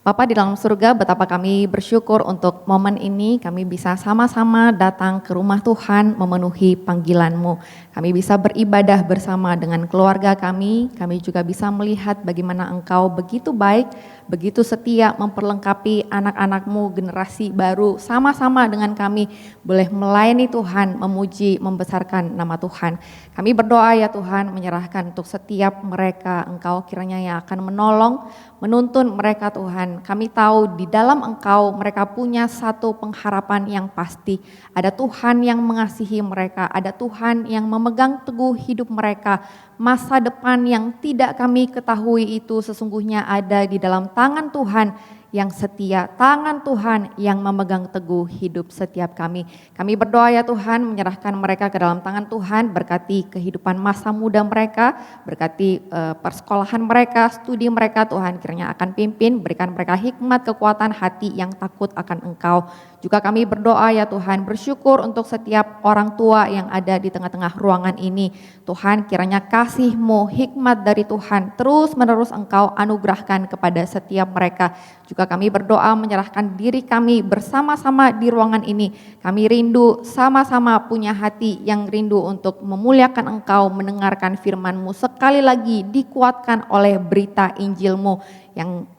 Bapa di dalam surga, betapa kami bersyukur untuk momen ini kami bisa sama-sama datang ke rumah Tuhan memenuhi panggilan-Mu. Kami bisa beribadah bersama dengan keluarga kami juga bisa melihat bagaimana Engkau begitu baik, begitu setia memperlengkapi anak-anak-Mu generasi baru sama-sama dengan kami boleh melayani Tuhan, memuji, membesarkan nama Tuhan. Kami berdoa ya Tuhan menyerahkan untuk setiap mereka Engkau kiranya yang akan menolong, menuntun mereka Tuhan. Kami tahu di dalam Engkau mereka punya satu pengharapan yang pasti. Ada Tuhan yang mengasihi mereka, ada Tuhan yang memegang teguh hidup mereka. Masa depan yang tidak kami ketahui itu sesungguhnya ada di dalam tangan Tuhan yang setia, tangan Tuhan yang memegang teguh hidup setiap kami. Kami berdoa ya Tuhan menyerahkan mereka ke dalam tangan Tuhan, berkati kehidupan masa muda mereka, berkati persekolahan mereka, studi mereka Tuhan kiranya akan pimpin, berikan mereka hikmat, kekuatan hati yang takut akan Engkau. Juga kami berdoa ya Tuhan, bersyukur untuk setiap orang tua yang ada di tengah-tengah ruangan ini. Tuhan kiranya kasih-Mu, hikmat dari Tuhan terus menerus Engkau anugerahkan kepada setiap mereka. Juga kami berdoa menyerahkan diri kami bersama-sama di ruangan ini. Kami rindu sama-sama punya hati yang rindu untuk memuliakan Engkau, mendengarkan firman-Mu. Sekali lagi dikuatkan oleh berita Injil-Mu yang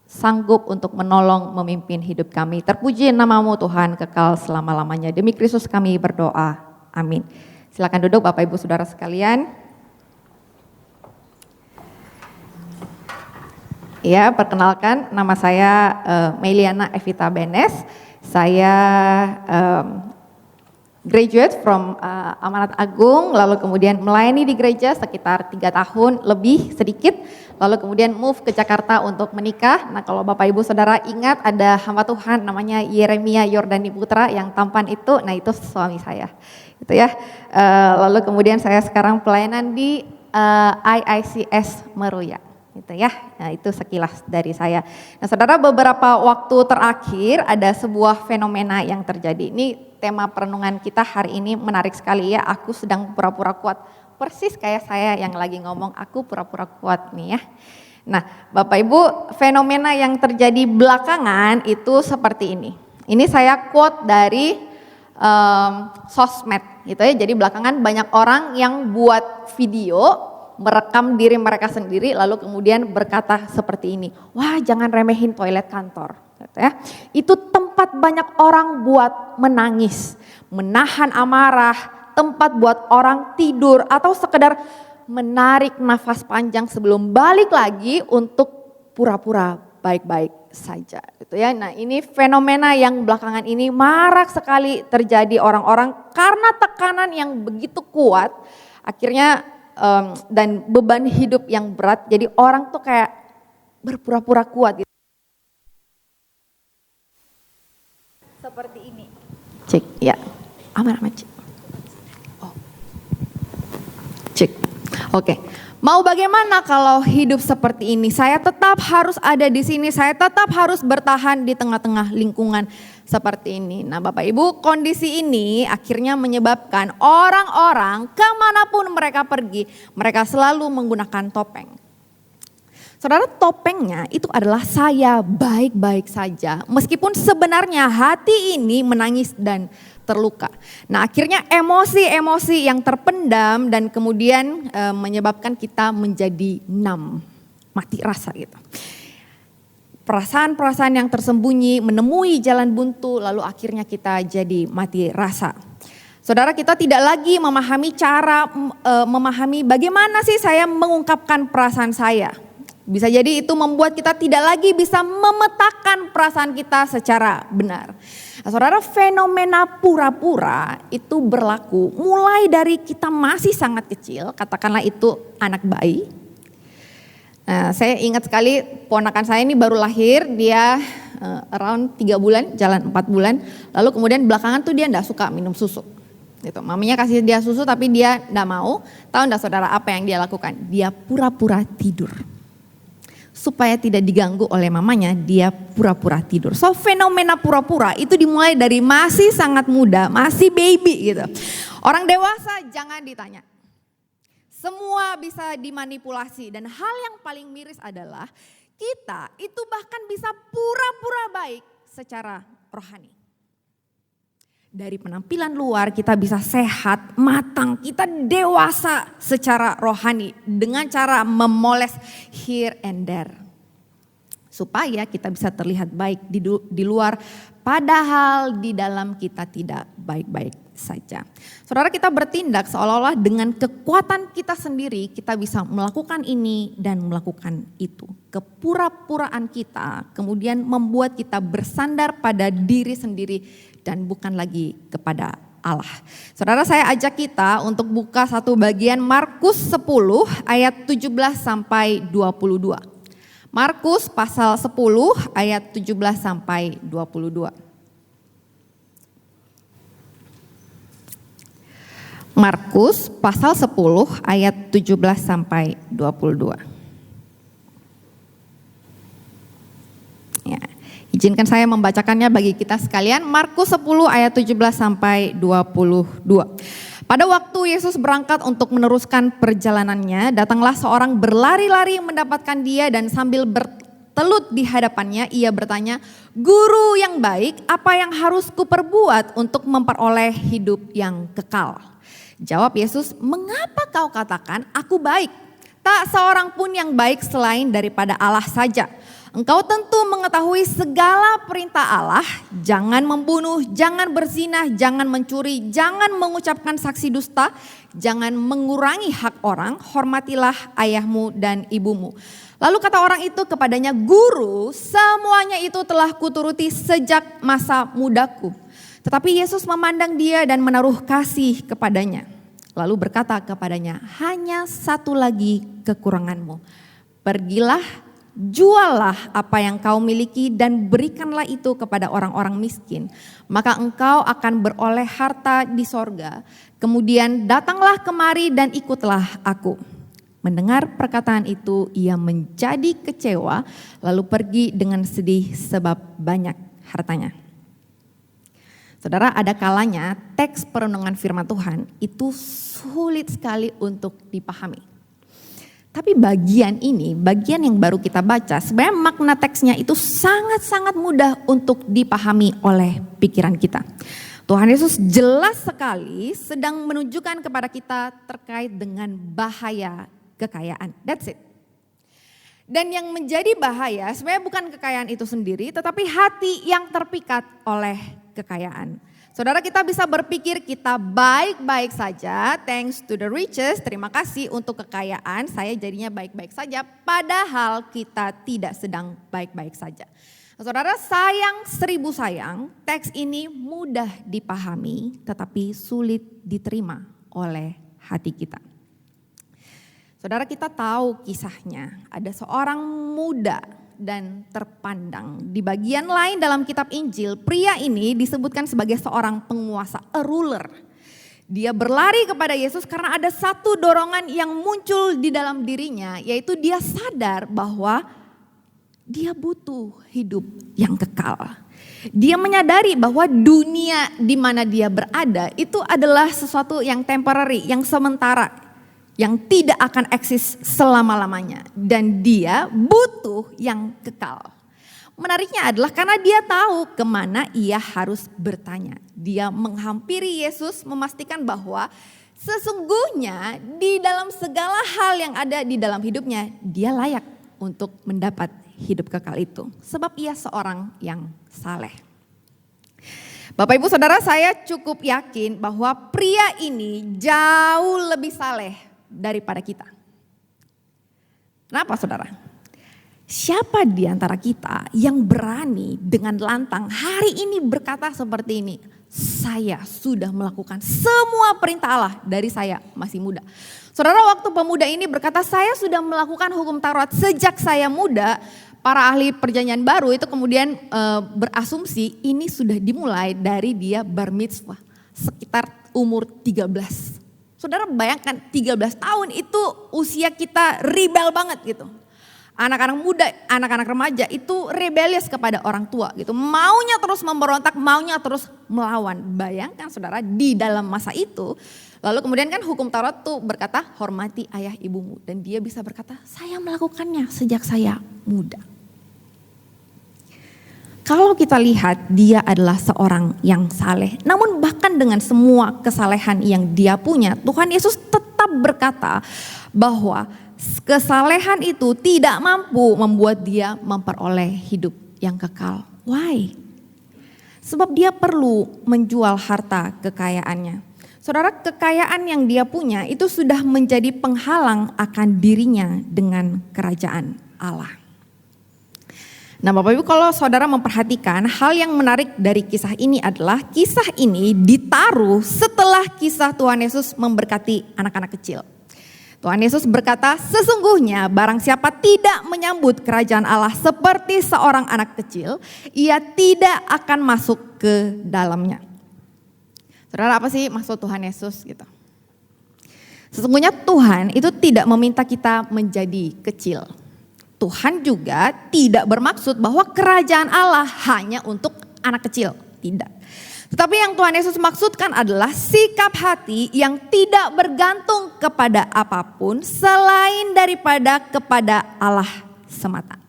sanggup untuk menolong memimpin hidup kami. Terpuji nama-Mu Tuhan kekal selama-lamanya. Demi Kristus kami berdoa. Amin. Silakan duduk Bapak Ibu Saudara sekalian. Ya, perkenalkan nama saya Meliana Evita Benes. Saya graduate from Amanat Agung, lalu kemudian melayani di gereja sekitar 3 tahun lebih sedikit, lalu kemudian move ke Jakarta untuk menikah. Nah kalau Bapak Ibu Saudara ingat ada hamba Tuhan namanya Yeremia Yordani Putra yang tampan itu, nah itu suami saya, gitu ya. Lalu kemudian saya sekarang pelayanan di IICS Meruya. Gitu ya, nah itu sekilas dari saya. Nah saudara, beberapa waktu terakhir ada sebuah fenomena yang terjadi. Ini tema perenungan kita hari ini menarik sekali ya. Aku sedang pura-pura kuat, persis kayak saya yang lagi ngomong aku pura-pura kuat nih ya. Nah Bapak Ibu, fenomena yang terjadi belakangan itu seperti ini. Ini saya quote dari sosmed gitu ya. Jadi belakangan banyak orang yang buat video merekam diri mereka sendiri lalu kemudian berkata seperti ini, wah jangan remehin toilet kantor. Gitu ya. Itu tempat banyak orang buat menangis, menahan amarah, tempat buat orang tidur atau sekedar menarik nafas panjang sebelum balik lagi untuk pura-pura baik-baik saja. Gitu ya. Nah ini fenomena yang belakangan ini marak sekali terjadi orang-orang karena tekanan yang begitu kuat akhirnya dan beban hidup yang berat, jadi orang tuh kayak berpura-pura kuat gitu. Seperti ini. Cek, ya. Aman cek. Oh. Cek. Oke. Mau bagaimana kalau hidup seperti ini? Saya tetap harus ada di sini, saya tetap harus bertahan di tengah-tengah lingkungan seperti ini. Nah Bapak Ibu, kondisi ini akhirnya menyebabkan orang-orang kemanapun mereka pergi, mereka selalu menggunakan topeng. Saudara, topengnya itu adalah saya baik-baik saja, meskipun sebenarnya hati ini menangis dan terluka. Nah akhirnya emosi-emosi yang terpendam dan kemudian menyebabkan kita menjadi numb, mati rasa gitu. Perasaan-perasaan yang tersembunyi menemui jalan buntu lalu akhirnya kita jadi mati rasa. Saudara, kita tidak lagi memahami memahami bagaimana sih saya mengungkapkan perasaan saya. Bisa jadi itu membuat kita tidak lagi bisa memetakan perasaan kita secara benar. Nah, saudara, fenomena pura-pura itu berlaku mulai dari kita masih sangat kecil, katakanlah itu anak bayi. Nah, saya ingat sekali ponakan saya ini baru lahir, dia around 3 bulan, jalan 4 bulan. Lalu kemudian belakangan tuh dia enggak suka minum susu. Gitu. Maminya kasih dia susu tapi dia enggak mau. Tahu enggak saudara apa yang dia lakukan? Dia pura-pura tidur. Supaya tidak diganggu oleh mamanya, dia pura-pura tidur. So fenomena pura-pura itu dimulai dari masih sangat muda, masih baby gitu. Orang dewasa jangan ditanya. Semua bisa dimanipulasi dan hal yang paling miris adalah kita itu bahkan bisa pura-pura baik secara rohani. Dari penampilan luar kita bisa sehat, matang, kita dewasa secara rohani dengan cara memoles here and there. Supaya kita bisa terlihat baik di luar, padahal di dalam kita tidak baik-baik saja. Saudara, kita bertindak seolah-olah dengan kekuatan kita sendiri kita bisa melakukan ini dan melakukan itu. Kepura-puraan kita kemudian membuat kita bersandar pada diri sendiri dan bukan lagi kepada Allah. Saudara, saya ajak kita untuk buka satu bagian Markus 10 ayat 17 sampai 22. Markus pasal 10 ayat 17 sampai 22. Markus pasal 10 ayat 17 sampai 22. Ya, izinkan saya membacakannya bagi kita sekalian. Markus 10 ayat 17 sampai 22. Pada waktu Yesus berangkat untuk meneruskan perjalanannya, datanglah seorang berlari-lari mendapatkan dia dan sambil bertelut di hadapannya, ia bertanya, "Guru yang baik, apa yang harus kuperbuat untuk memperoleh hidup yang kekal?" Jawab Yesus, "Mengapa kau katakan aku baik? Tak seorang pun yang baik selain daripada Allah saja. Engkau tentu mengetahui segala perintah Allah, jangan membunuh, jangan berzinah, jangan mencuri, jangan mengucapkan saksi dusta, jangan mengurangi hak orang, hormatilah ayahmu dan ibumu." Lalu kata orang itu kepadanya, "Guru, semuanya itu telah kuturuti sejak masa mudaku." Tetapi Yesus memandang dia dan menaruh kasih kepadanya. Lalu berkata kepadanya, "Hanya satu lagi kekuranganmu. Pergilah, juallah apa yang kau miliki dan berikanlah itu kepada orang-orang miskin. Maka engkau akan beroleh harta di sorga. Kemudian datanglah kemari dan ikutlah aku." Mendengar perkataan itu ia menjadi kecewa lalu pergi dengan sedih sebab banyak hartanya. Saudara, ada kalanya teks perenungan firman Tuhan itu sulit sekali untuk dipahami. Tapi bagian ini, bagian yang baru kita baca, sebenarnya makna teksnya itu sangat-sangat mudah untuk dipahami oleh pikiran kita. Tuhan Yesus jelas sekali sedang menunjukkan kepada kita terkait dengan bahaya kekayaan. That's it. Dan yang menjadi bahaya sebenarnya bukan kekayaan itu sendiri, tetapi hati yang terpikat oleh kekayaan. Saudara, kita bisa berpikir kita baik-baik saja, thanks to the riches, terima kasih untuk kekayaan, saya jadinya baik-baik saja, padahal kita tidak sedang baik-baik saja. Saudara, sayang seribu sayang, teks ini mudah dipahami tetapi sulit diterima oleh hati kita. Saudara, kita tahu kisahnya, ada seorang muda dan terpandang. Di bagian lain dalam kitab Injil, pria ini disebutkan sebagai seorang penguasa, a ruler. Dia berlari kepada Yesus karena ada satu dorongan yang muncul di dalam dirinya, yaitu dia sadar bahwa dia butuh hidup yang kekal. Dia menyadari bahwa dunia di mana dia berada itu adalah sesuatu yang temporary, yang sementara, yang tidak akan eksis selama-lamanya. Dan dia butuh yang kekal. Menariknya adalah karena dia tahu kemana ia harus bertanya. Dia menghampiri Yesus memastikan bahwa sesungguhnya di dalam segala hal yang ada di dalam hidupnya, dia layak untuk mendapat hidup kekal itu. Sebab ia seorang yang saleh. Bapak Ibu Saudara, saya cukup yakin bahwa pria ini jauh lebih saleh daripada kita. Kenapa saudara? Siapa di antara kita yang berani dengan lantang hari ini berkata seperti ini, "Saya sudah melakukan semua perintah Allah dari saya masih muda." Saudara, waktu pemuda ini berkata, "Saya sudah melakukan hukum Taurat sejak saya muda," para ahli perjanjian baru itu kemudian berasumsi ini sudah dimulai dari dia bar mitzvah sekitar umur 13. Saudara bayangkan 13 tahun itu usia kita rebel banget gitu. Anak-anak muda, anak-anak remaja itu rebellious kepada orang tua gitu. Maunya terus memberontak, maunya terus melawan. Bayangkan saudara, di dalam masa itu Lalu kemudian kan hukum Taurat tuh berkata hormati ayah ibumu. Dan dia bisa berkata saya melakukannya sejak saya muda. Kalau kita lihat dia adalah seorang yang saleh. Namun bahkan dengan semua kesalehan yang dia punya, Tuhan Yesus tetap berkata bahwa kesalehan itu tidak mampu membuat dia memperoleh hidup yang kekal. Why? Sebab dia perlu menjual harta kekayaannya. Saudara, kekayaan yang dia punya itu sudah menjadi penghalang akan dirinya dengan kerajaan Allah. Nah Bapak Ibu, kalau saudara memperhatikan, hal yang menarik dari kisah ini adalah kisah ini ditaruh setelah kisah Tuhan Yesus memberkati anak-anak kecil. Tuhan Yesus berkata, sesungguhnya barang siapa tidak menyambut kerajaan Allah seperti seorang anak kecil, ia tidak akan masuk ke dalamnya. Saudara, apa sih maksud Tuhan Yesus gitu? Sesungguhnya Tuhan itu tidak meminta kita menjadi kecil. Tuhan juga tidak bermaksud bahwa kerajaan Allah hanya untuk anak kecil, tidak. Tetapi yang Tuhan Yesus maksudkan adalah sikap hati yang tidak bergantung kepada apapun selain daripada kepada Allah semata.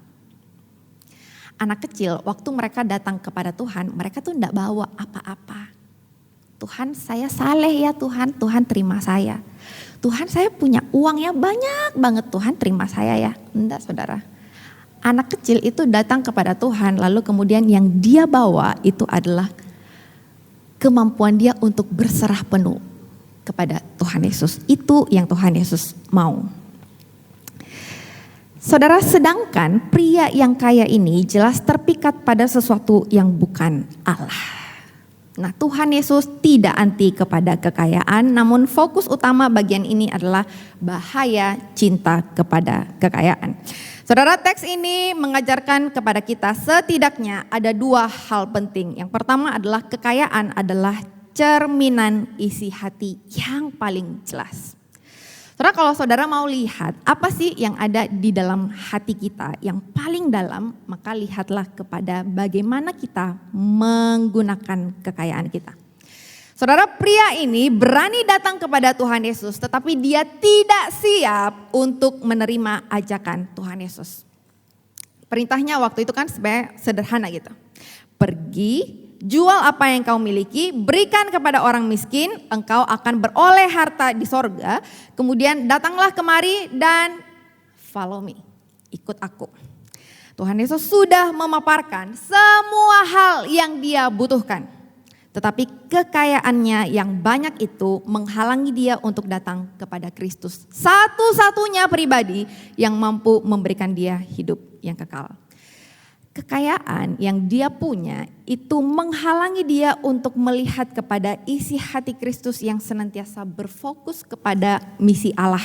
Anak kecil waktu mereka datang kepada Tuhan, mereka tuh tidak bawa apa-apa. Tuhan, saya saleh ya Tuhan, Tuhan terima saya. Tuhan, saya punya uangnya banyak banget, Tuhan terima saya ya. Enggak saudara. Anak kecil itu datang kepada Tuhan, lalu kemudian yang dia bawa itu adalah kemampuan dia untuk berserah penuh kepada Tuhan Yesus. Itu yang Tuhan Yesus mau. Saudara, sedangkan pria yang kaya ini jelas terpikat pada sesuatu yang bukan Allah. Nah, Tuhan Yesus tidak anti kepada kekayaan, namun fokus utama bagian ini adalah bahaya cinta kepada kekayaan. Saudara, teks ini mengajarkan kepada kita setidaknya ada dua hal penting. Yang pertama adalah kekayaan adalah cerminan isi hati yang paling jelas. Saudara, kalau saudara mau lihat apa sih yang ada di dalam hati kita yang paling dalam, maka lihatlah kepada bagaimana kita menggunakan kekayaan kita. Saudara, pria ini berani datang kepada Tuhan Yesus, tetapi dia tidak siap untuk menerima ajakan Tuhan Yesus. Perintahnya waktu itu kan sebenarnya sederhana gitu. Pergi, jual apa yang kau miliki, berikan kepada orang miskin, engkau akan beroleh harta di sorga. Kemudian datanglah kemari dan follow me, ikut aku. Tuhan Yesus sudah memaparkan semua hal yang dia butuhkan. Tetapi kekayaannya yang banyak itu menghalangi dia untuk datang kepada Kristus. Satu-satunya pribadi yang mampu memberikan dia hidup yang kekal. Kekayaan yang dia punya itu menghalangi dia untuk melihat kepada isi hati Kristus yang senantiasa berfokus kepada misi Allah.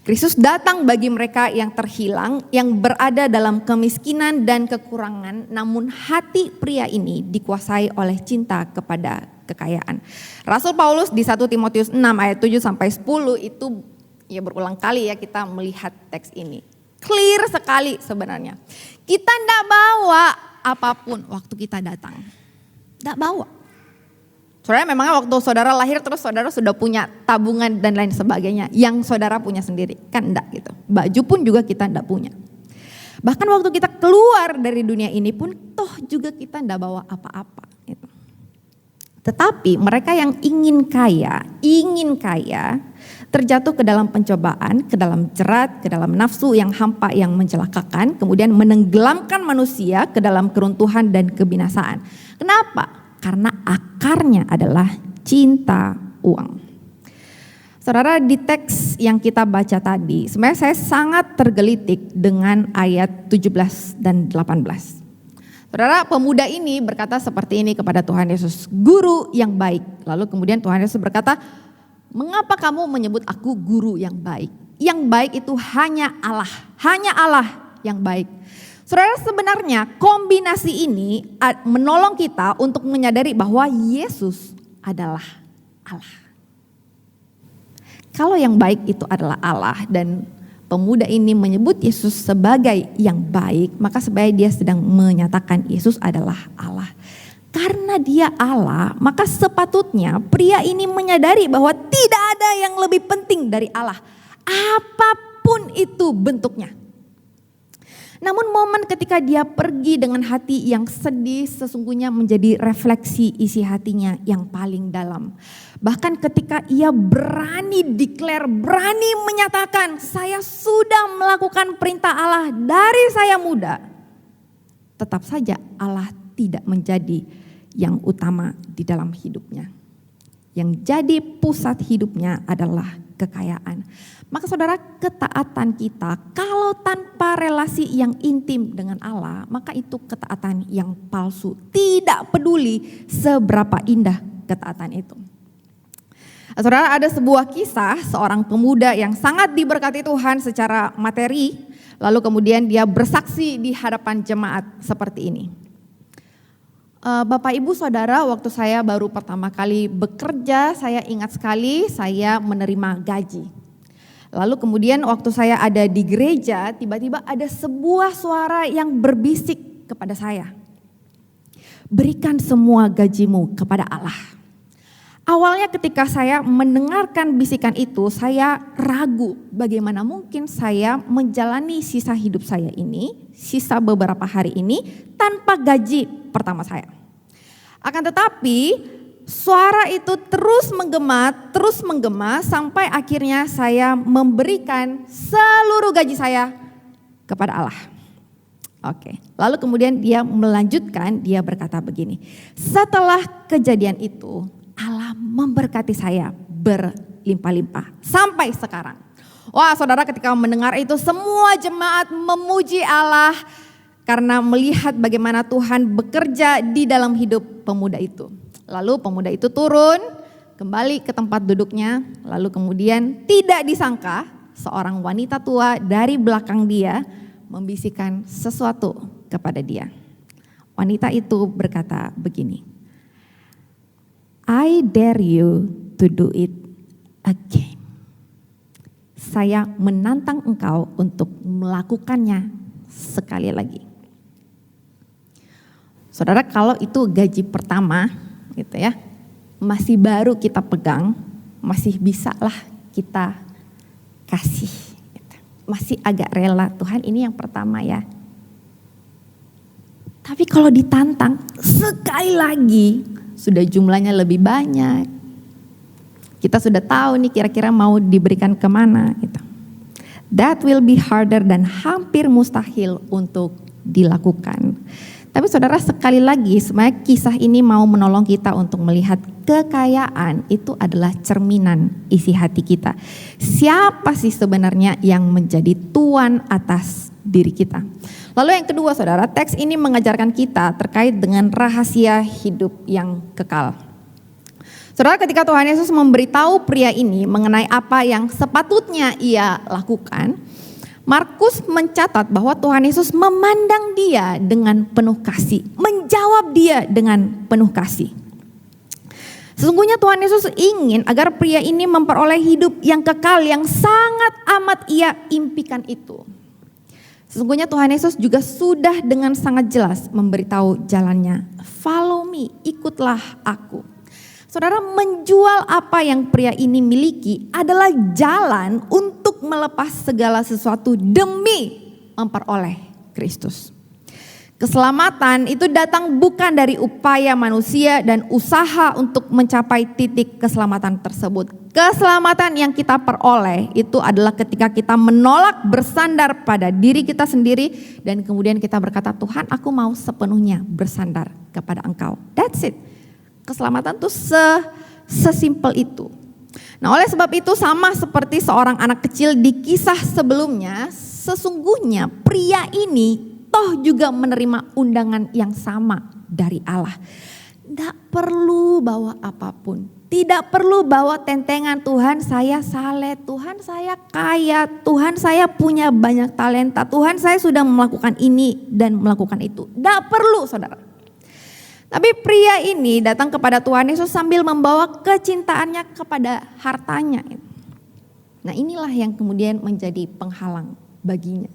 Kristus datang bagi mereka yang terhilang, yang berada dalam kemiskinan dan kekurangan, namun hati pria ini dikuasai oleh cinta kepada kekayaan. Rasul Paulus di 1 Timotius 6 ayat 7 sampai 10 itu ya berulang kali ya kita melihat teks ini. Clear sekali sebenarnya. Kita tidak bawa apapun waktu kita datang. Tidak bawa. Saudara, memangnya waktu saudara lahir terus saudara sudah punya tabungan dan lain sebagainya. Yang saudara punya sendiri. Kan enggak gitu. Baju pun juga kita tidak punya. Bahkan waktu kita keluar dari dunia ini pun toh juga kita tidak bawa apa-apa. Gitu. Tetapi mereka yang ingin kaya terjatuh ke dalam pencobaan, ke dalam jerat, ke dalam nafsu yang hampa yang mencelakakan, kemudian menenggelamkan manusia ke dalam keruntuhan dan kebinasaan. Kenapa? Karena akarnya adalah cinta uang. Saudara, di teks yang kita baca tadi, sebenarnya saya sangat tergelitik dengan ayat 17 dan 18. Saudara, pemuda ini berkata seperti ini kepada Tuhan Yesus, guru yang baik. Lalu kemudian Tuhan Yesus berkata, mengapa kamu menyebut aku guru yang baik? Yang baik itu hanya Allah yang baik. Saudara, sebenarnya kombinasi ini menolong kita untuk menyadari bahwa Yesus adalah Allah. Kalau yang baik itu adalah Allah dan pemuda ini menyebut Yesus sebagai yang baik, maka sebenarnya dia sedang menyatakan Yesus adalah Allah. Karena dia Allah, maka sepatutnya pria ini menyadari bahwa tidak ada yang lebih penting dari Allah, apapun itu bentuknya. Namun momen ketika dia pergi dengan hati yang sedih sesungguhnya menjadi refleksi isi hatinya yang paling dalam. Bahkan ketika ia berani declare, berani menyatakan, saya sudah melakukan perintah Allah dari saya muda. Tetap saja Allah tidak menjadi yang utama di dalam hidupnya. Yang jadi pusat hidupnya adalah kekayaan. Maka saudara, ketaatan kita kalau tanpa relasi yang intim dengan Allah, maka itu ketaatan yang palsu. Tidak peduli seberapa indah ketaatan itu. Saudara, ada sebuah kisah seorang pemuda yang sangat diberkati Tuhan secara materi, lalu kemudian dia bersaksi di hadapan jemaat seperti ini. Bapak Ibu Saudara, waktu saya baru pertama kali bekerja, saya ingat sekali saya menerima gaji. Lalu kemudian waktu saya ada di gereja, tiba-tiba ada sebuah suara yang berbisik kepada saya. Berikan semua gajimu kepada Allah. Awalnya ketika saya mendengarkan bisikan itu, saya ragu bagaimana mungkin saya menjalani sisa hidup saya ini, sisa beberapa hari ini tanpa gaji pertama saya. Akan tetapi suara itu terus menggema sampai akhirnya saya memberikan seluruh gaji saya kepada Allah. Oke. Lalu kemudian dia melanjutkan, dia berkata begini. Setelah kejadian itu, Allah memberkati saya berlimpah-limpah sampai sekarang. Wah, saudara, ketika mendengar itu semua jemaat memuji Allah karena melihat bagaimana Tuhan bekerja di dalam hidup pemuda itu. Lalu pemuda itu turun kembali ke tempat duduknya, lalu kemudian tidak disangka seorang wanita tua dari belakang dia membisikkan sesuatu kepada dia. Wanita itu berkata begini, I dare you to do it again. Saya menantang engkau untuk melakukannya sekali lagi. Saudara, kalau itu gaji pertama gitu ya, masih baru kita pegang, masih bisa lah kita kasih. Gitu. Masih agak rela, Tuhan ini yang pertama ya. Tapi kalau ditantang sekali lagi, sudah jumlahnya lebih banyak. Kita sudah tahu nih kira-kira mau diberikan kemana gitu. That will be harder dan hampir mustahil untuk dilakukan. Tapi saudara, sekali lagi sebenarnya kisah ini mau menolong kita untuk melihat kekayaan itu adalah cerminan isi hati kita. Siapa sih sebenarnya yang menjadi tuan atas diri kita? Lalu yang kedua saudara, teks ini mengajarkan kita terkait dengan rahasia hidup yang kekal. Saudara, ketika Tuhan Yesus memberitahu pria ini mengenai apa yang sepatutnya ia lakukan, Markus mencatat bahwa Tuhan Yesus memandang dia dengan penuh kasih, menjawab dia dengan penuh kasih. Sesungguhnya Tuhan Yesus ingin agar pria ini memperoleh hidup yang kekal yang sangat amat ia impikan itu. Sesungguhnya Tuhan Yesus juga sudah dengan sangat jelas memberitahu jalannya. Follow me, ikutlah aku. Saudara, menjual apa yang pria ini miliki adalah jalan untuk melepas segala sesuatu demi memperoleh Kristus. Keselamatan itu datang bukan dari upaya manusia dan usaha untuk mencapai titik keselamatan tersebut. Keselamatan yang kita peroleh itu adalah ketika kita menolak bersandar pada diri kita sendiri dan kemudian kita berkata, Tuhan, aku mau sepenuhnya bersandar kepada Engkau. That's it. Keselamatan itu sesimpel itu. Nah, oleh sebab itu sama seperti seorang anak kecil di kisah sebelumnya, sesungguhnya pria ini toh juga menerima undangan yang sama dari Allah. Tidak perlu bawa apapun, tidak perlu bawa tentengan, Tuhan saya saleh, Tuhan saya kaya, Tuhan saya punya banyak talenta, Tuhan saya sudah melakukan ini dan melakukan itu. Tidak perlu saudara. Tapi pria ini datang kepada Tuhan Yesus sambil membawa kecintaannya kepada hartanya. Nah, inilah yang kemudian menjadi penghalang baginya.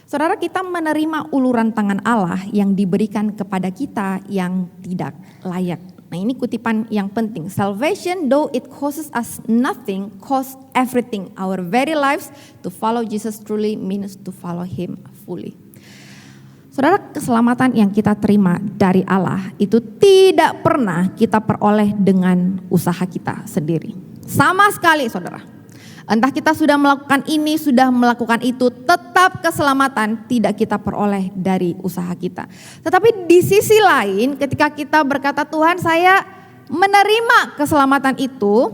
Saudara, kita menerima uluran tangan Allah yang diberikan kepada kita yang tidak layak. Nah, ini kutipan yang penting. Salvation, though it costs us nothing, costs everything. Our very lives to follow Jesus truly means to follow Him fully. Saudara, keselamatan yang kita terima dari Allah itu tidak pernah kita peroleh dengan usaha kita sendiri. Sama sekali, saudara. Entah kita sudah melakukan ini, sudah melakukan itu, tetap keselamatan tidak kita peroleh dari usaha kita. Tetapi di sisi lain, ketika kita berkata, Tuhan, saya menerima keselamatan itu,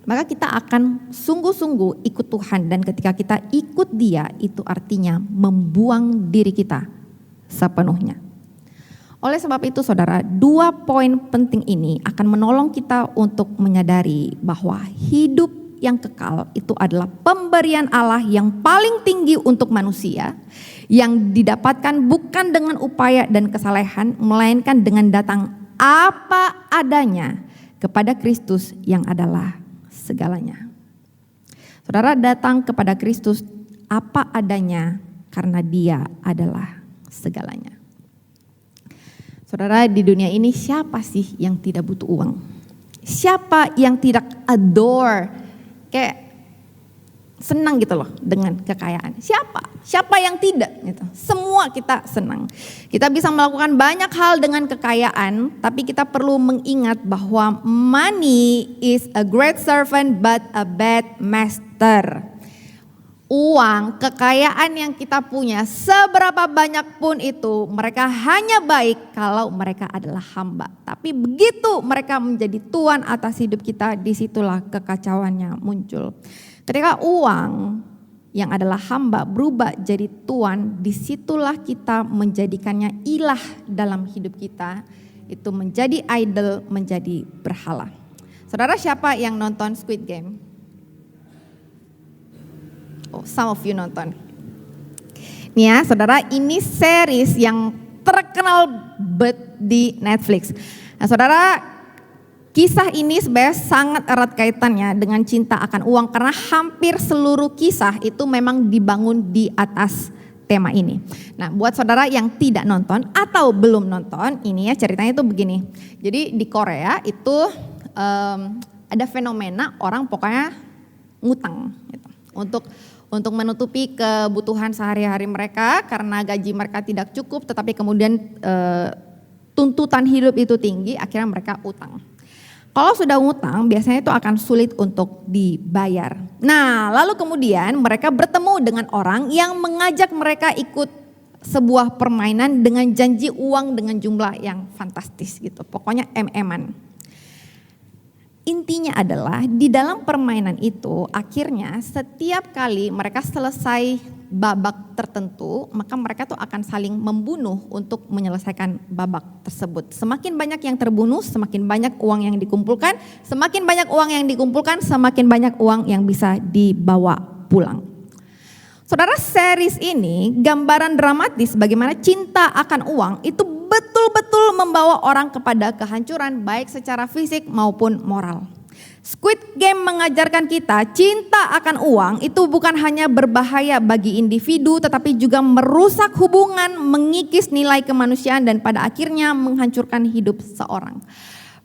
maka kita akan sungguh-sungguh ikut Tuhan. Dan ketika kita ikut Dia, itu artinya membuang diri kita sepenuhnya. Oleh sebab itu, saudara, 2 poin penting ini akan menolong kita untuk menyadari bahwa hidup yang kekal itu adalah pemberian Allah yang paling tinggi untuk manusia, yang didapatkan bukan dengan upaya dan kesalehan, melainkan dengan datang apa adanya kepada Kristus yang adalah segalanya. Saudara, datang kepada Kristus apa adanya karena Dia adalah segalanya. Saudara, di dunia ini siapa sih yang tidak butuh uang? Siapa yang tidak adore, kayak senang gitu loh dengan kekayaan? Siapa yang tidak gitu? Semua kita senang. Kita bisa melakukan banyak hal dengan kekayaan, tapi kita perlu mengingat bahwa money is a great servant but a bad master. Uang, kekayaan yang kita punya, seberapa banyak pun itu, mereka hanya baik kalau mereka adalah hamba. Tapi begitu mereka menjadi tuan atas hidup kita, disitulah kekacauannya muncul. Ketika uang yang adalah hamba berubah jadi tuan, disitulah kita menjadikannya ilah dalam hidup kita. Itu menjadi idol, menjadi berhala. Saudara, siapa yang nonton Squid Game? Oh, some of you nonton. Nih ya, saudara, ini series yang terkenal banget di Netflix. Nah, saudara, kisah ini sebenarnya sangat erat kaitannya dengan cinta akan uang, karena hampir seluruh kisah itu memang dibangun di atas tema ini. Nah, buat saudara yang tidak nonton atau belum nonton, ini ya ceritanya itu begini. Jadi di Korea itu ada fenomena orang pokoknya ngutang gitu, untuk menutupi kebutuhan sehari-hari mereka karena gaji mereka tidak cukup, tetapi kemudian tuntutan hidup itu tinggi, akhirnya mereka utang. Kalau sudah utang biasanya itu akan sulit untuk dibayar. Nah, lalu kemudian mereka bertemu dengan orang yang mengajak mereka ikut sebuah permainan dengan janji uang dengan jumlah yang fantastis gitu, pokoknya MM-an. Intinya adalah di dalam permainan itu akhirnya setiap kali mereka selesai babak tertentu, maka mereka tuh akan saling membunuh untuk menyelesaikan babak tersebut. Semakin banyak yang terbunuh, semakin banyak uang yang dikumpulkan, semakin banyak uang yang dikumpulkan, semakin banyak uang yang bisa dibawa pulang. Saudara, series ini gambaran dramatis bagaimana cinta akan uang itu betul-betul membawa orang kepada kehancuran baik secara fisik maupun moral. Squid Game mengajarkan kita cinta akan uang itu bukan hanya berbahaya bagi individu, tetapi juga merusak hubungan, mengikis nilai kemanusiaan, dan pada akhirnya menghancurkan hidup seorang.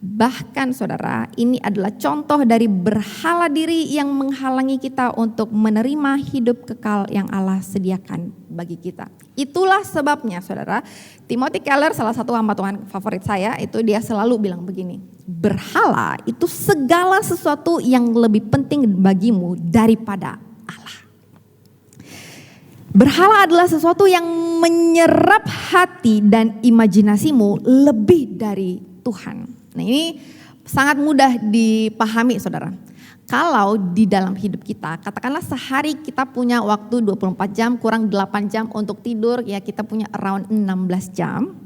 Bahkan saudara, ini adalah contoh dari berhala diri yang menghalangi kita untuk menerima hidup kekal yang Allah sediakan bagi kita. Itulah sebabnya saudara, Timothy Keller, salah satu hamba Tuhan favorit saya, itu dia selalu bilang begini, berhala itu segala sesuatu yang lebih penting bagimu daripada Allah. Berhala adalah sesuatu yang menyerap hati dan imajinasimu lebih dari Tuhan. Nah, ini sangat mudah dipahami saudara. Kalau di dalam hidup kita, katakanlah sehari kita punya waktu 24 jam kurang 8 jam untuk tidur, ya kita punya around 16 jam.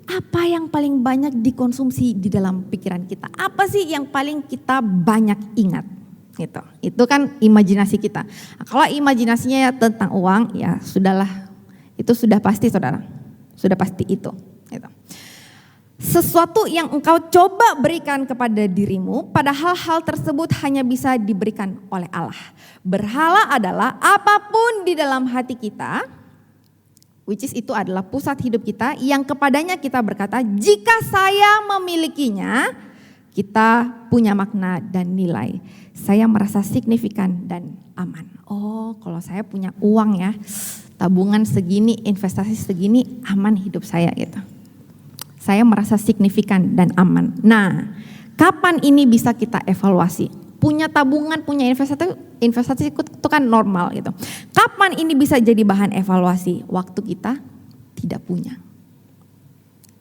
Apa yang paling banyak dikonsumsi di dalam pikiran kita? Apa sih yang paling kita banyak ingat? Gitu. Itu kan imajinasi kita. Nah, kalau imajinasinya ya tentang uang, ya sudahlah. Itu sudah pasti saudara. Sudah pasti itu. Gitu. Sesuatu yang engkau coba berikan kepada dirimu, padahal hal tersebut hanya bisa diberikan oleh Allah. Berhala adalah apapun di dalam hati kita which is itu adalah pusat hidup kita, yang kepadanya kita berkata, jika saya memilikinya, kita punya makna dan nilai. Saya merasa signifikan dan aman. Oh, kalau saya punya uang ya, tabungan segini, investasi segini, aman hidup saya gitu. Saya merasa signifikan dan aman. Nah, kapan ini bisa kita evaluasi? Punya tabungan, punya investasi itu kan normal gitu. Kapan ini bisa jadi bahan evaluasi? Waktu kita tidak punya.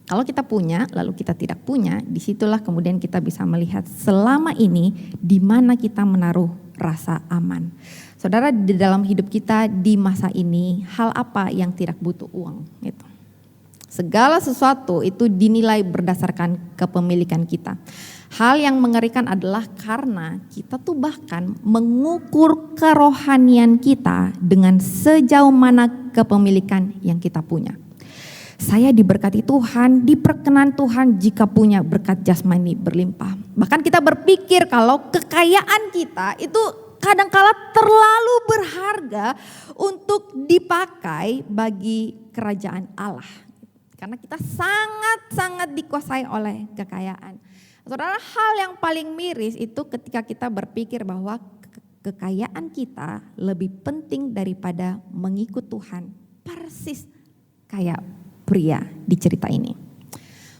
Kalau kita punya, lalu kita tidak punya, disitulah kemudian kita bisa melihat selama ini di mana kita menaruh rasa aman. Saudara, di dalam hidup kita di masa ini, hal apa yang tidak butuh uang? Gitu. Segala sesuatu itu dinilai berdasarkan kepemilikan kita. Hal yang mengerikan adalah karena kita tuh bahkan mengukur kerohanian kita dengan sejauh mana kepemilikan yang kita punya. Saya diberkati Tuhan, diperkenan Tuhan jika punya berkat jasmani berlimpah. Bahkan kita berpikir kalau kekayaan kita itu kadangkala terlalu berharga untuk dipakai bagi kerajaan Allah. Karena kita sangat-sangat dikuasai oleh kekayaan. Saudara, hal yang paling miris itu ketika kita berpikir bahwa kekayaan kita lebih penting daripada mengikut Tuhan. Persis kayak pria di cerita ini.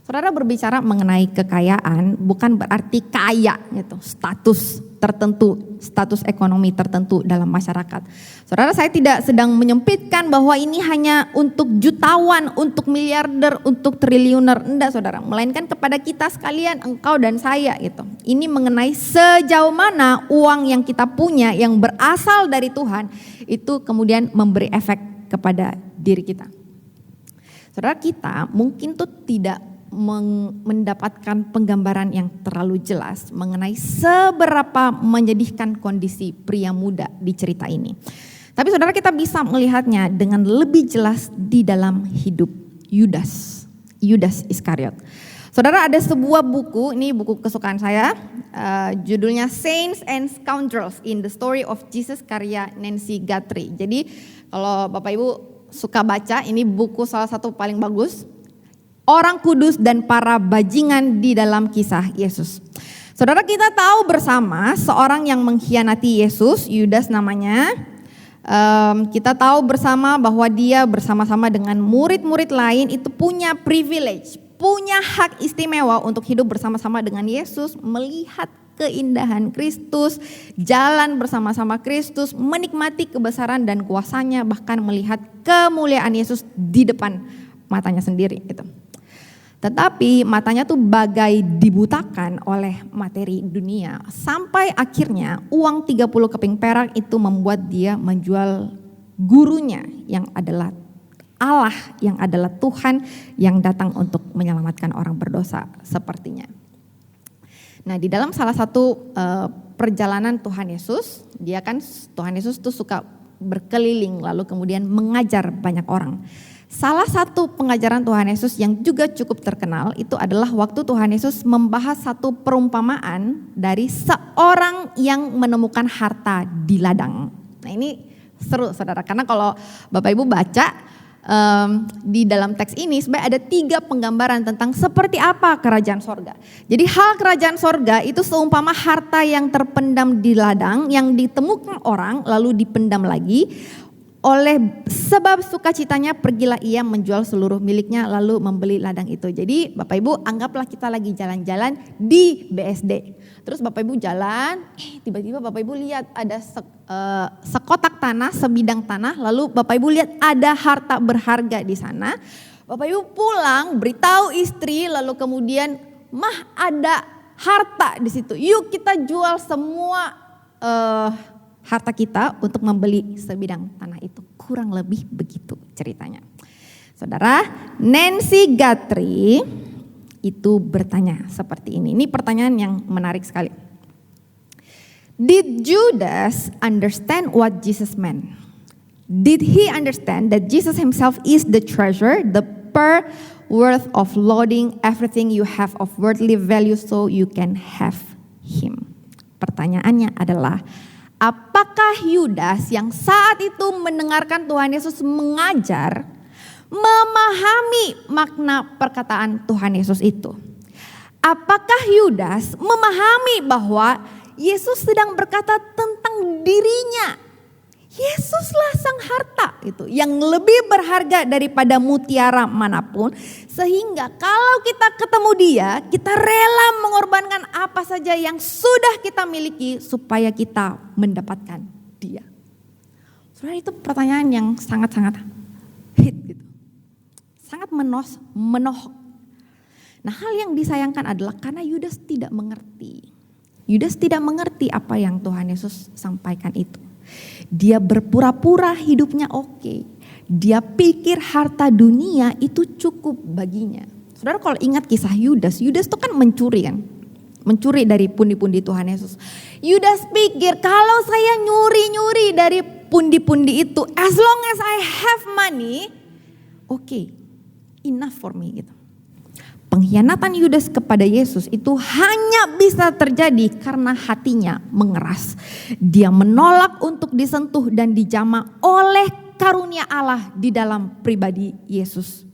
Saudara, berbicara mengenai kekayaan bukan berarti kaya gitu, status tertentu, status ekonomi tertentu dalam masyarakat. Saudara, saya tidak sedang menyempitkan bahwa ini hanya untuk jutawan, untuk miliarder, untuk triliuner, enggak saudara. Melainkan kepada kita sekalian, engkau dan saya gitu. Ini mengenai sejauh mana uang yang kita punya yang berasal dari Tuhan itu kemudian memberi efek kepada diri kita. Saudara, kita mungkin tuh tidak mendapatkan penggambaran yang terlalu jelas mengenai seberapa menyedihkan kondisi pria muda di cerita ini. Tapi saudara, kita bisa melihatnya dengan lebih jelas di dalam hidup Yudas Iskariot. Saudara, ada sebuah buku, ini buku kesukaan saya, judulnya Saints and Scoundrels in the Story of Jesus karya Nancy Guthrie. Jadi kalau Bapak Ibu suka baca, ini buku salah satu paling bagus. Orang kudus dan para bajingan di dalam kisah Yesus. Saudara, kita tahu bersama seorang yang mengkhianati Yesus, Yudas namanya. Kita tahu bersama bahwa dia bersama-sama dengan murid-murid lain itu punya privilege, punya hak istimewa untuk hidup bersama-sama dengan Yesus, melihat keindahan Kristus, jalan bersama-sama Kristus, menikmati kebesaran dan kuasanya, bahkan melihat kemuliaan Yesus di depan matanya sendiri gitu. Tetapi matanya tuh bagai dibutakan oleh materi dunia. Sampai akhirnya uang 30 keping perak itu membuat dia menjual gurunya yang adalah Allah, yang adalah Tuhan yang datang untuk menyelamatkan orang berdosa sepertinya. Nah, di dalam salah satu perjalanan Tuhan Yesus, Tuhan Yesus tuh suka berkeliling lalu kemudian mengajar banyak orang. Salah satu pengajaran Tuhan Yesus yang juga cukup terkenal itu adalah waktu Tuhan Yesus membahas satu perumpamaan dari seorang yang menemukan harta di ladang. Nah, ini seru saudara, karena kalau Bapak Ibu baca di dalam teks ini sebenarnya ada 3 penggambaran tentang seperti apa kerajaan sorga. Jadi hal kerajaan sorga itu seumpama harta yang terpendam di ladang yang ditemukan orang lalu dipendam lagi. Oleh sebab sukacitanya pergilah ia menjual seluruh miliknya lalu membeli ladang itu. Jadi Bapak Ibu anggaplah kita lagi jalan-jalan di BSD. Terus Bapak Ibu jalan, tiba-tiba Bapak Ibu lihat ada sekotak tanah, sebidang tanah, lalu Bapak Ibu lihat ada harta berharga di sana. Bapak Ibu pulang, beritahu istri, lalu kemudian, "Mah, ada harta di situ. Yuk kita jual semua harta kita untuk membeli sebidang tanah itu." Kurang lebih begitu ceritanya. Saudara, Nancy Guthrie itu bertanya seperti ini. Ini pertanyaan yang menarik sekali. Did Judas understand what Jesus meant? Did he understand that Jesus himself is the treasure, the pearl worth of loading everything you have of worldly value so you can have him? Pertanyaannya adalah, apakah Yudas yang saat itu mendengarkan Tuhan Yesus mengajar memahami makna perkataan Tuhan Yesus itu. Apakah Yudas memahami bahwa Yesus sedang berkata tentang dirinya? Yesuslah sang harta itu yang lebih berharga daripada mutiara manapun, sehingga kalau kita ketemu dia, kita rela mengorbankan apa saja yang sudah kita miliki supaya kita mendapatkan dia. Saudara, itu pertanyaan yang sangat-sangat hit gitu. Sangat menohok. Nah, hal yang disayangkan adalah karena Yudas tidak mengerti. Yudas tidak mengerti apa yang Tuhan Yesus sampaikan itu. Dia berpura-pura hidupnya oke. Dia pikir harta dunia itu cukup baginya. Saudara, kalau ingat kisah Yudas itu kan mencuri kan. Mencuri dari pundi-pundi Tuhan Yesus. Yudas pikir kalau saya nyuri-nyuri dari pundi-pundi itu, as long as I have money, okay, enough for me gitu. Pengkhianatan Yudas kepada Yesus itu hanya bisa terjadi karena hatinya mengeras. Dia menolak untuk disentuh dan dijamah oleh karunia Allah di dalam pribadi Yesus.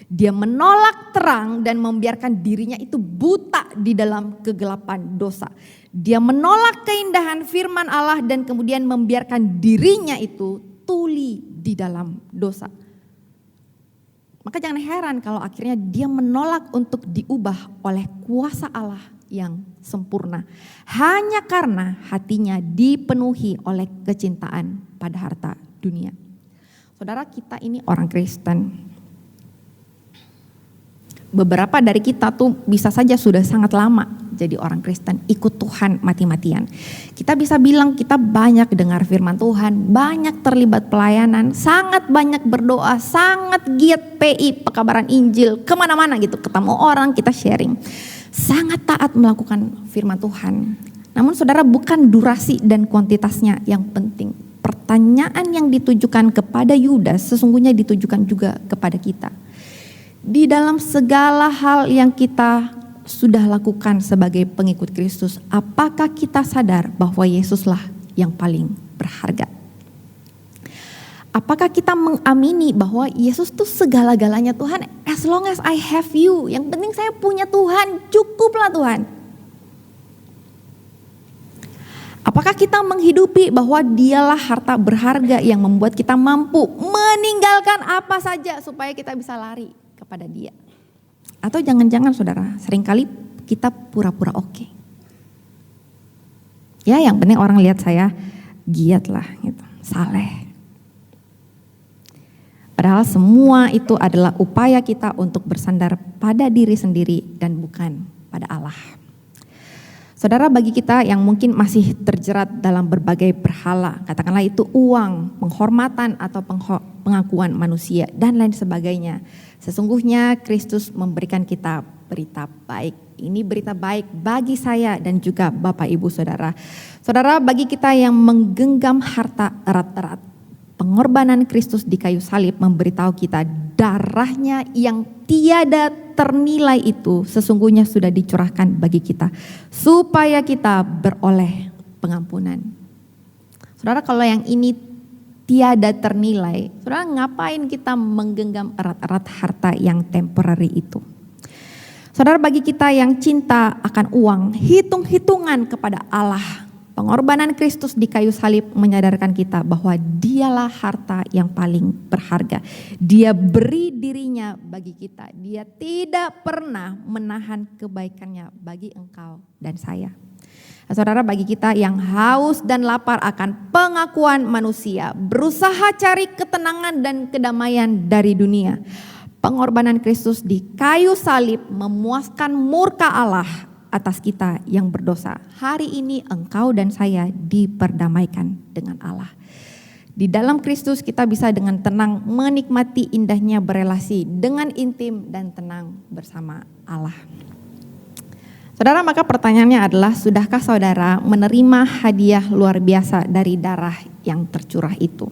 Dia menolak terang dan membiarkan dirinya itu buta di dalam kegelapan dosa. Dia menolak keindahan firman Allah dan kemudian membiarkan dirinya itu tuli di dalam dosa. Maka jangan heran kalau akhirnya dia menolak untuk diubah oleh kuasa Allah yang sempurna. Hanya karena hatinya dipenuhi oleh kecintaan pada harta dunia. Saudara, kita ini orang Kristen. Beberapa dari kita tuh bisa saja sudah sangat lama jadi orang Kristen, ikut Tuhan mati-matian. Kita bisa bilang kita banyak dengar firman Tuhan, banyak terlibat pelayanan, sangat banyak berdoa, sangat giat PI, pekabaran Injil, kemana-mana gitu, ketemu orang kita sharing. Sangat taat melakukan firman Tuhan. Namun saudara, bukan durasi dan kuantitasnya yang penting. Pertanyaan yang ditujukan kepada Yudas sesungguhnya ditujukan juga kepada kita. Di dalam segala hal yang kita sudah lakukan sebagai pengikut Kristus, apakah kita sadar bahwa Yesuslah yang paling berharga? Apakah kita mengamini bahwa Yesus itu segala-galanya Tuhan? As long as I have you, yang penting saya punya Tuhan, cukuplah Tuhan. Apakah kita menghidupi bahwa dialah harta berharga yang membuat kita mampu meninggalkan apa saja supaya kita bisa lari kepada dia? Atau jangan-jangan saudara, seringkali kita pura-pura oke. Ya, yang penting orang lihat saya giat lah gitu, saleh. Padahal semua itu adalah upaya kita untuk bersandar pada diri sendiri dan bukan pada Allah. Saudara, bagi kita yang mungkin masih terjerat dalam berbagai berhala, katakanlah itu uang, penghormatan atau pengakuan manusia dan lain sebagainya. Sesungguhnya Kristus memberikan kita berita baik. Ini berita baik bagi saya dan juga Bapak Ibu Saudara. Saudara, bagi kita yang menggenggam harta erat-erat, pengorbanan Kristus di kayu salib memberitahu kita darahnya yang tiada ternilai itu sesungguhnya sudah dicurahkan bagi kita supaya kita beroleh pengampunan. Saudara, kalau yang ini tiada ternilai, saudara, ngapain kita menggenggam erat-erat harta yang temporary itu? Saudara, bagi kita yang cinta akan uang, hitung-hitungan kepada Allah, pengorbanan Kristus di kayu salib menyadarkan kita bahwa dialah harta yang paling berharga. Dia beri dirinya bagi kita. Dia tidak pernah menahan kebaikannya bagi engkau dan saya. Saudara, bagi kita yang haus dan lapar akan pengakuan manusia, berusaha cari ketenangan dan kedamaian dari dunia, pengorbanan Kristus di kayu salib memuaskan murka Allah atas kita yang berdosa. Hari ini engkau dan saya diperdamaikan dengan Allah. Di dalam Kristus kita bisa dengan tenang menikmati indahnya berelasi dengan intim dan tenang bersama Allah. Saudara, maka pertanyaannya adalah, sudahkah saudara menerima hadiah luar biasa dari darah yang tercurah itu?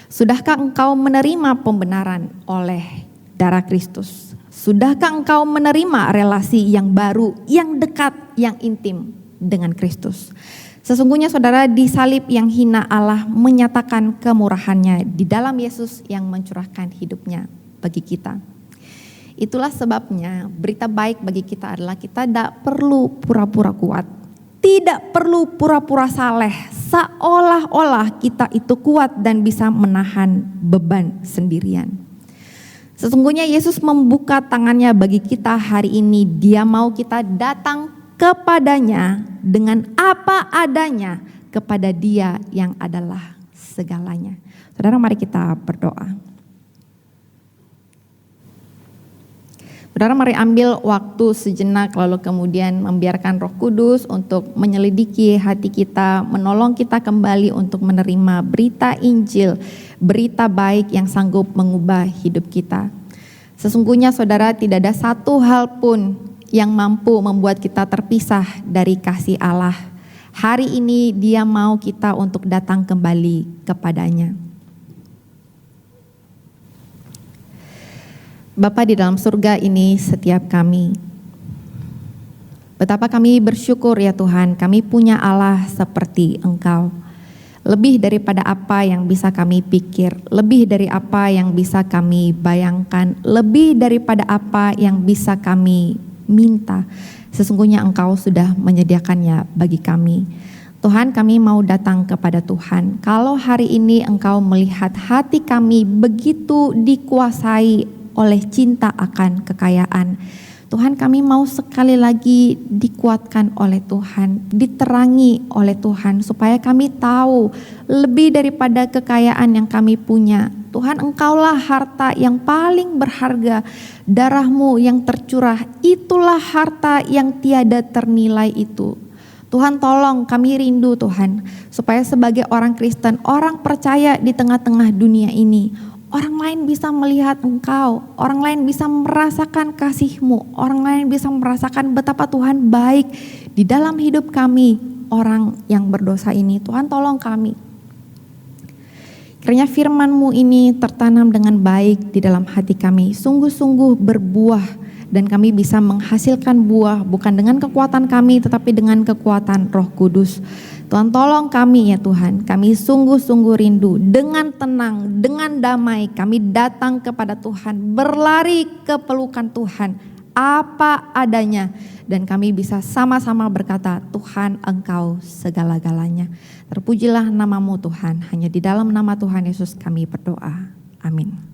Sudahkah engkau menerima pembenaran oleh darah Kristus? Sudahkah engkau menerima relasi yang baru, yang dekat, yang intim dengan Kristus? Sesungguhnya saudara, di salib yang hina Allah menyatakan kemurahannya di dalam Yesus yang mencurahkan hidupnya bagi kita. Itulah sebabnya berita baik bagi kita adalah kita tidak perlu pura-pura kuat. Tidak perlu pura-pura saleh, seolah-olah kita itu kuat dan bisa menahan beban sendirian. Sesungguhnya Yesus membuka tangannya bagi kita hari ini. Dia mau kita datang kepadanya dengan apa adanya kepada Dia yang adalah segalanya. Saudara, mari kita berdoa. Saudara, mari ambil waktu sejenak lalu kemudian membiarkan Roh Kudus untuk menyelidiki hati kita, menolong kita kembali untuk menerima berita Injil, berita baik yang sanggup mengubah hidup kita. Sesungguhnya saudara, tidak ada satu hal pun yang mampu membuat kita terpisah dari kasih Allah. Hari ini Dia mau kita untuk datang kembali kepadanya. Bapa di dalam surga ini setiap kami, betapa kami bersyukur ya Tuhan, kami punya Allah seperti Engkau. Lebih daripada apa yang bisa kami pikir, lebih dari apa yang bisa kami bayangkan, lebih daripada apa yang bisa kami minta. Sesungguhnya Engkau sudah menyediakannya bagi kami. Tuhan, kami mau datang kepada Tuhan. Kalau hari ini Engkau melihat hati kami begitu dikuasai oleh cinta akan kekayaan, Tuhan, kami mau sekali lagi dikuatkan oleh Tuhan, diterangi oleh Tuhan, supaya kami tahu lebih daripada kekayaan yang kami punya. Tuhan, Engkaulah harta yang paling berharga, darah-Mu yang tercurah, itulah harta yang tiada ternilai itu. Tuhan, tolong kami rindu Tuhan, supaya sebagai orang Kristen, orang percaya di tengah-tengah dunia ini, orang lain bisa melihat Engkau, orang lain bisa merasakan kasih-Mu, orang lain bisa merasakan betapa Tuhan baik di dalam hidup kami, orang yang berdosa ini. Tuhan, tolong kami. Kiranya firman-Mu ini tertanam dengan baik di dalam hati kami, sungguh-sungguh berbuah, dan kami bisa menghasilkan buah bukan dengan kekuatan kami tetapi dengan kekuatan Roh Kudus. Tuhan, tolong kami ya Tuhan, kami sungguh-sungguh rindu dengan tenang, dengan damai kami datang kepada Tuhan, berlari ke pelukan Tuhan apa adanya, dan kami bisa sama-sama berkata, Tuhan, Engkau segala-galanya. Terpujilah nama-Mu Tuhan, hanya di dalam nama Tuhan Yesus kami berdoa. Amin.